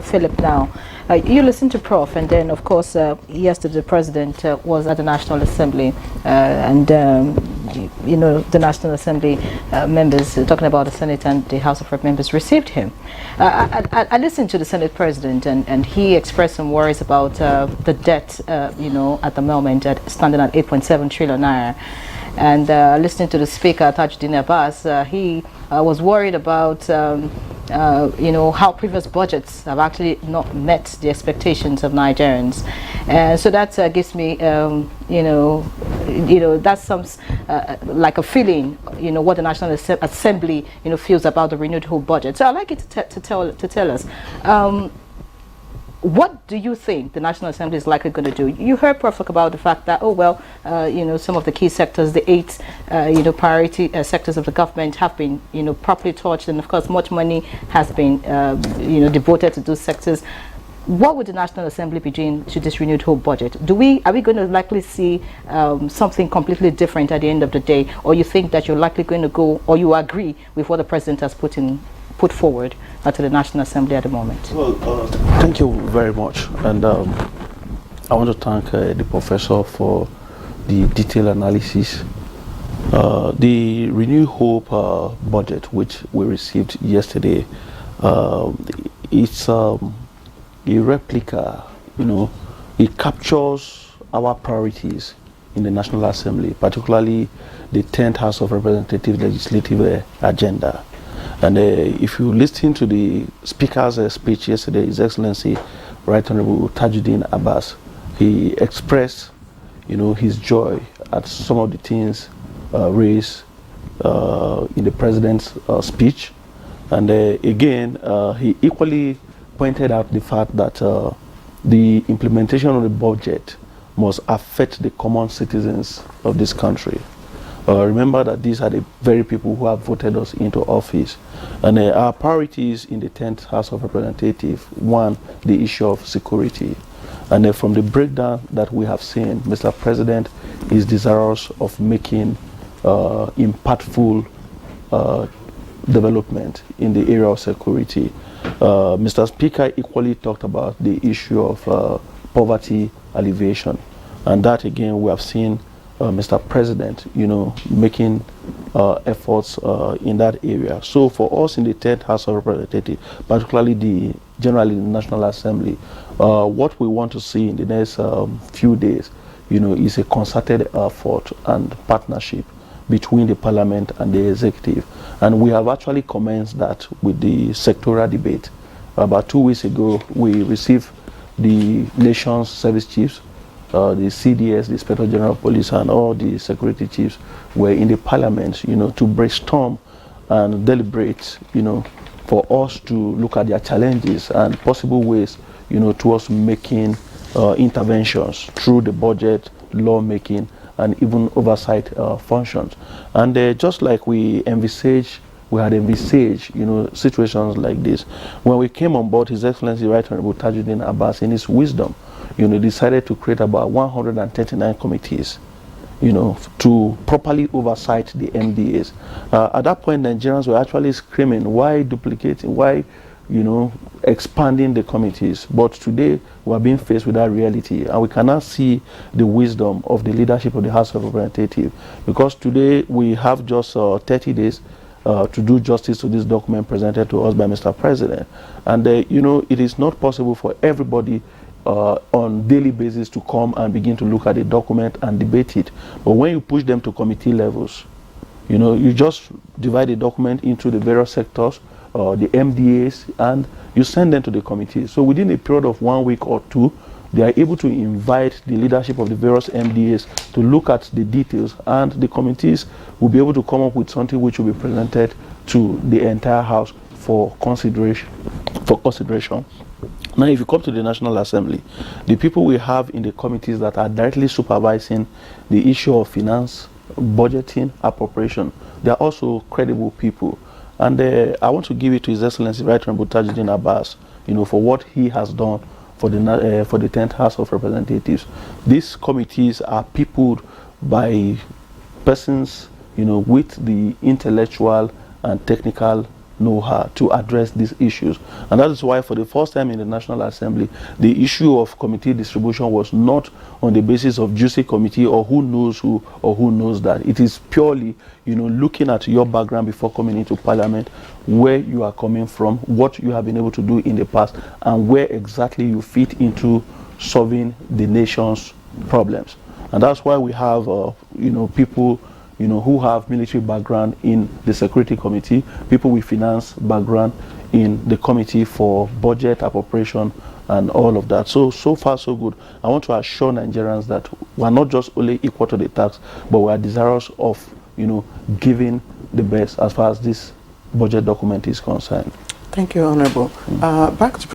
Philip now. You listen to Prof, and then of course yesterday the president was at the National Assembly, and you know the National Assembly members talking about the Senate and the House of Rep members received him. I listened to the Senate president, and he expressed some worries about the debt, you know, at the moment standing at 8.7 trillion naira. And listening to the speaker, Tajuddin Abbas, he was worried about you know, how previous budgets have actually not met the expectations of Nigerians, and so that gives me, you know, that's some like a feeling, you know, what the National Assembly, you know, feels about the renewed whole budget. So I'd like you to tell us. What do you think the National Assembly is likely going to do? You heard Prof talk about the fact that, oh well, you know, some of the key sectors, the 8 you know, priority sectors of the government have been, you know, properly touched, and of course much money has been you know, devoted to those sectors. What would the National Assembly be doing to this renewed whole budget? Are we going to likely see something completely different at the end of the day, or you think that you're likely going to go, or you agree with what the president has put forward to the National Assembly at the moment? Well, thank you very much, and I want to thank the professor for the detailed analysis. The Renew Hope budget, which we received yesterday, it's a replica, you know, it captures our priorities in the National Assembly, particularly the 10th House of Representatives legislative agenda. And if you listen to the speaker's speech yesterday, His Excellency Right Honorable Tajuddin Abbas, he expressed, you know, his joy at some of the things raised in the president's speech. And again, he equally pointed out the fact that the implementation of the budget must affect the common citizens of this country. Remember that these are the very people who have voted us into office. And our priorities in the 10th House of Representatives, one, the issue of security. And from the breakdown that we have seen, Mr. President is desirous of making impactful development in the area of security. Mr. Speaker equally talked about the issue of poverty alleviation. And that again, we have seen Mr. President, you know, making efforts in that area. So for us in the 10th House of Representatives, particularly generally the National Assembly, what we want to see in the next few days, you know, is a concerted effort and partnership between the Parliament and the Executive. And we have actually commenced that with the sectoral debate. About 2 weeks ago, we received the nation's service chiefs, the CDS, the Inspector General of Police, and all the security chiefs were in the Parliament, you know, to brainstorm and deliberate, you know, for us to look at their challenges and possible ways, you know, towards making interventions through the budget, lawmaking, and even oversight functions. And just like we had envisaged, you know, situations like this, when we came on board, His Excellency Right Honorable Tajuddin Abbas, in his wisdom, you know, decided to create about 139 committees, you know, to properly oversight the MDAs. At that point, Nigerians were actually screaming, why duplicating, why, you know, expanding the committees? But today, we are being faced with that reality, and we cannot see the wisdom of the leadership of the House of Representatives, because today we have just 30 days to do justice to this document presented to us by Mr. President. And, you know, it is not possible for everybody on daily basis to come and begin to look at the document and debate it. But when you push them to committee levels, you know, you just divide the document into the various sectors, the MDAs, and you send them to the committees. So within a period of 1 week or two, they are able to invite the leadership of the various MDAs to look at the details, and the committees will be able to come up with something which will be presented to the entire House for consideration. Now, if you come to the National Assembly, the people we have in the committees that are directly supervising the issue of finance, budgeting, appropriation, they are also credible people. And I want to give it to His Excellency Right Honorable Tajuddin Abbas, you know, for what he has done for the 10th House of Representatives. These committees are peopled by persons, you know, with the intellectual and technical know her to address these issues. And that is why for the first time in the National Assembly, the issue of committee distribution was not on the basis of juicy committee or who knows who or who knows that. It is purely, looking at your background before coming into Parliament, where you are coming from, what you have been able to do in the past, and where exactly you fit into solving the nation's problems. And that's why we have, people who have military background in the Security Committee, people with finance background in the Committee for Budget, Appropriation, and all of that. So far, so good. I want to assure Nigerians that we're not just only equal to the tax, but we are desirous of, giving the best as far as this budget document is concerned. Thank you, Honorable. Back to